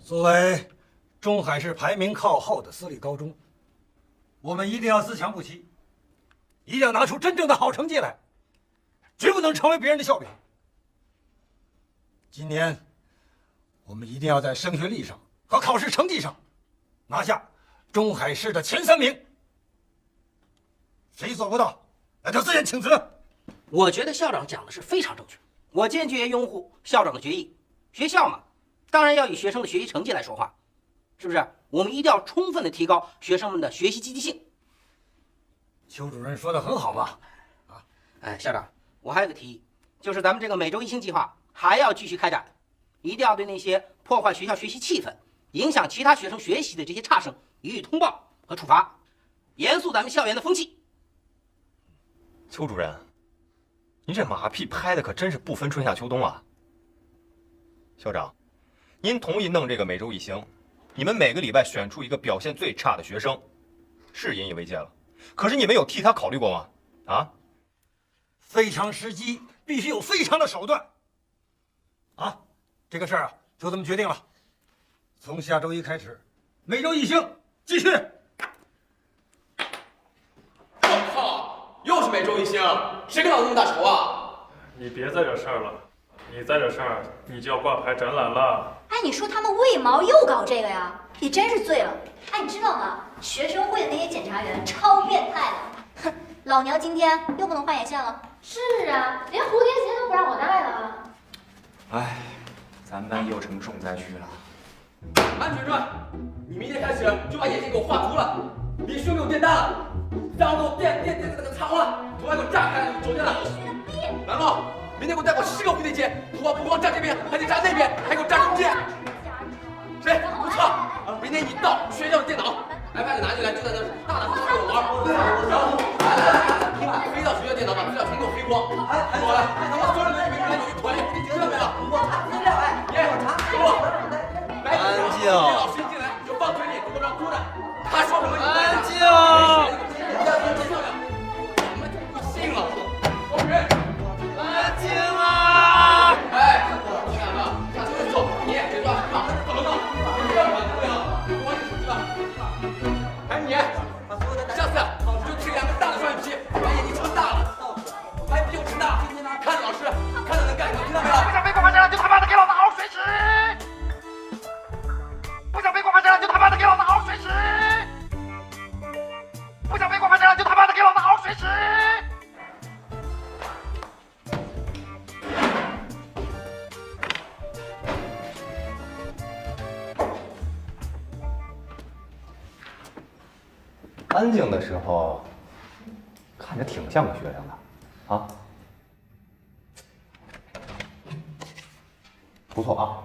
作为中海市排名靠后的私立高中，我们一定要自强不息，一定要拿出真正的好成绩来，绝不能成为别人的笑柄。今年，我们一定要在升学率上和考试成绩上拿下中海市的前3名。谁做不到，那就自愿请辞。我觉得校长讲的是非常正确，我坚决拥护校长的决议。学校嘛，当然要以学生的学习成绩来说话，是不是？我们一定要充分的提高学生们的学习积极性。邱主任说的很好嘛。校长，我还有个提议，就是咱们这个每周1星计划还要继续开展，一定要对那些破坏学校学习气氛、影响其他学生学习的这些差生予以通报和处罚，严肃咱们校园的风气。邱主任，您这马屁拍的可真是不分春夏秋冬啊！校长，您同意弄这个每周1星，你们每个礼拜选出一个表现最差的学生，是引以为戒了。可是你们有替他考虑过吗？啊？非常时机必须有非常的手段。这个事儿啊，就这么决定了。从下周1开始，每周1星，继续。我靠，又是每周1星，谁跟老子那么大仇啊？你别再惹事儿了，你再惹事儿，你就要挂牌展览了。哎，你说他们为毛又搞这个呀？也真是醉了。哎，你知道吗？学生会的那些检察员超变态的。哼，老娘今天又不能换眼线了。是啊，连蝴蝶结都不让我戴了。哎，咱班又成重灾区了。安全传，你明天开始就把眼睛给我画足了，脸胸给我垫大了，然后给我垫那个长了，头发给我炸开，走进来。然后明天给我带过10个蝴蝶结，不光扎这边，还得扎那边，还给我扎中间。谁？不错。明天一到学校的电脑 ，iPad 拿进来就在那大大方方给我玩，然后来，飞到学校电脑把资料全给我黑光。我来，他妈所有人都以为你们有一团，知道没有？我查资料，给我。安静。老师一进来就放嘴里，给我让哭的。他说什么你安静。你信了？安静啊！哎，你两个下次就走，你也别抓什么，走了走，不要管不要，给我你手机吧。哎你，下次就剃2个大的双眼皮，把眼睛撑大了，把眼皮又撑大，看着老师，看着能干什么，听到没有？不想被过关斩将，就他妈的给老子好好学习！不想被过关斩将，就他妈的给老子好好学习！不想被过关斩将，就他妈的给老子好好学习！安静的时候，看着挺像个学生的，啊，不错啊。